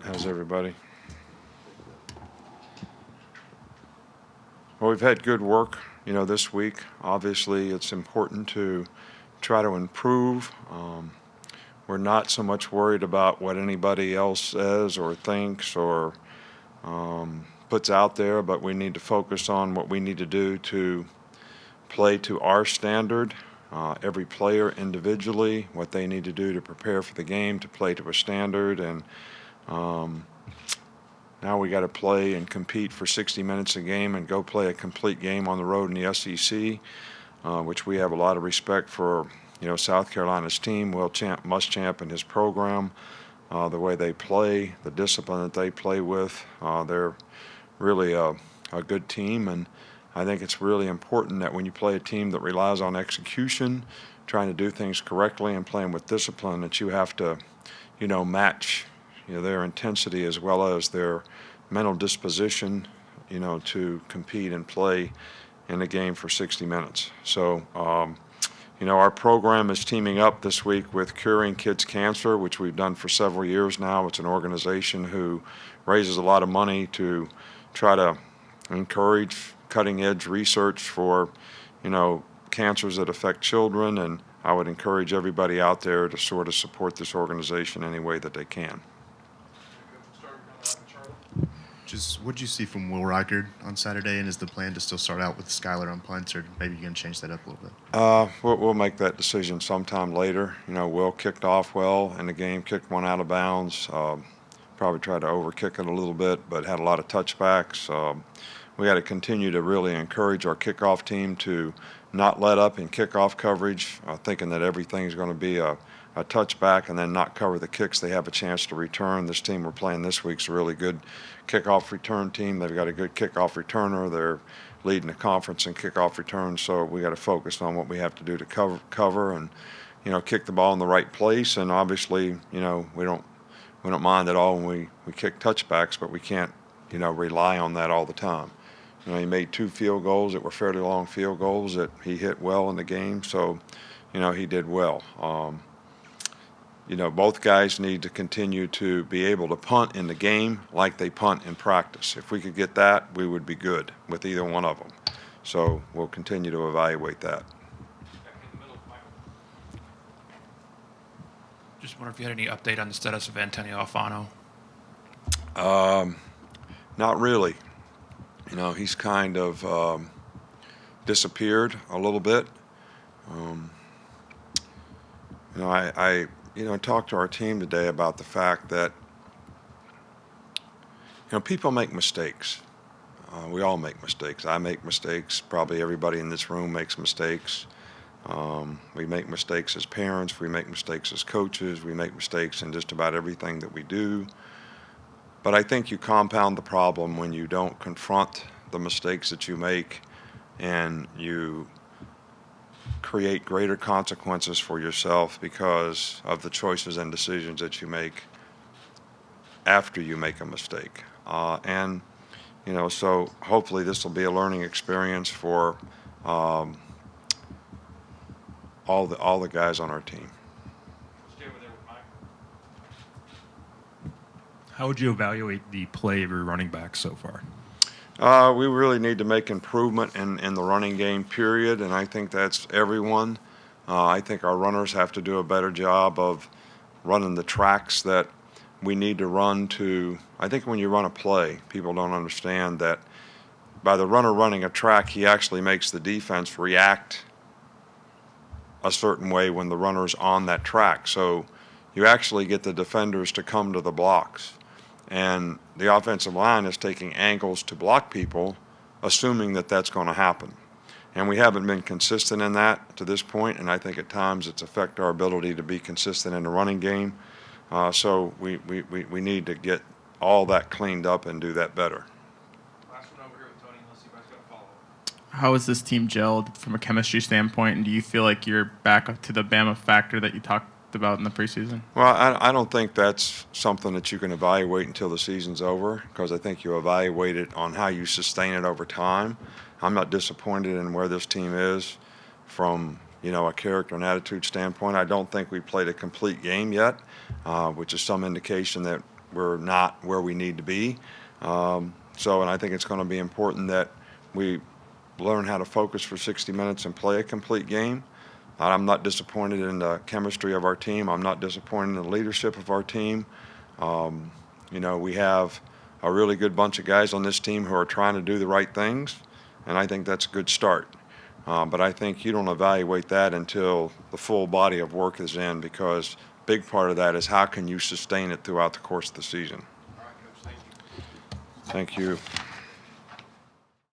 How's everybody? Well, we've had good work, this week. Obviously, it's important to try to improve. We're not so much worried about what anybody else says or thinks or puts out there, but we need to focus on what we need to do to play to our standard. Every player individually, what they need to do to prepare for the game, to play to a standard, and um, now we got to play and compete for 60 minutes a game and go play a complete game on the road in the SEC, which we have a lot of respect for. South Carolina's team, Will Muschamp and his program, the way they play, the discipline that they play with. They're really a good team, and I think it's really important that when you play a team that relies on execution, trying to do things correctly and playing with discipline, that you have to, match, their intensity as well as their mental disposition, to compete and play in the game for 60 minutes. So, our program is teaming up this week with Curing Kids Cancer, which we've done for several years now. It's an organization who raises a lot of money to try to encourage cutting-edge research for, cancers that affect children, and I would encourage everybody out there to sort of support this organization any way that they can. Just what did you see from Will Reichard on Saturday, and is the plan to still start out with Skyler on punts, or maybe you can change that up a little bit? We'll make that decision sometime later. Will kicked off well in the game, kicked one out of bounds. Probably tried to overkick it a little bit, but had a lot of touchbacks. We got to continue to really encourage our kickoff team to not let up in kickoff coverage, thinking that everything's going to be a touchback and then not cover the kicks they have a chance to return. This team we're playing this week's a really good kickoff return team. They've got a good kickoff returner. They're leading the conference in kickoff returns, so we got to focus on what we have to do to cover and kick the ball in the right place. And obviously, we don't mind at all when we kick touchbacks, but we can't rely on that all the time. He made 2 field goals that were fairly long field goals that he hit well in the game, so he did well. Both guys need to continue to be able to punt in the game like they punt in practice. If we could get that, we would be good with either one of them. So we'll continue to evaluate that. Just wonder if you had any update on the status of Antonio Alfano. Not really. He's kind of disappeared a little bit. I talked to our team today about the fact that people make mistakes. We all make mistakes. I make mistakes. Probably everybody in this room makes mistakes. We make mistakes as parents. We make mistakes as coaches. We make mistakes in just about everything that we do. But I think you compound the problem when you don't confront the mistakes that you make and you create greater consequences for yourself because of the choices and decisions that you make after you make a mistake. So hopefully this will be a learning experience for all the guys on our team. How would you evaluate the play of your running back so far? We really need to make improvement in the running game, period, and I think that's everyone. I think our runners have to do a better job of running the tracks that we need to run to. I think when you run a play, people don't understand that by the runner running a track, he actually makes the defense react a certain way when the runner's on that track. So you actually get the defenders to come to the blocks. And the offensive line is taking angles to block people, assuming that that's going to happen. And we haven't been consistent in that to this point, and I think at times it's affected our ability to be consistent in the running game. So we need to get all that cleaned up and do that better. Last one over here with Tony, unless you guys got a follow-up. How has this team gelled from a chemistry standpoint, and do you feel like you're back up to the Bama factor that you talked about in the preseason? Well, I don't think that's something that you can evaluate until the season's over, because I think you evaluate it on how you sustain it over time. I'm not disappointed in where this team is from a character and attitude standpoint. I don't think we played a complete game yet, which is some indication that we're not where we need to be. And I think it's going to be important that we learn how to focus for 60 minutes and play a complete game. I'm not disappointed in the chemistry of our team. I'm not disappointed in the leadership of our team. We have a really good bunch of guys on this team who are trying to do the right things, and I think that's a good start. But I think you don't evaluate that until the full body of work is in, because a big part of that is how can you sustain it throughout the course of the season. All right, Coach, thank you. Thank you.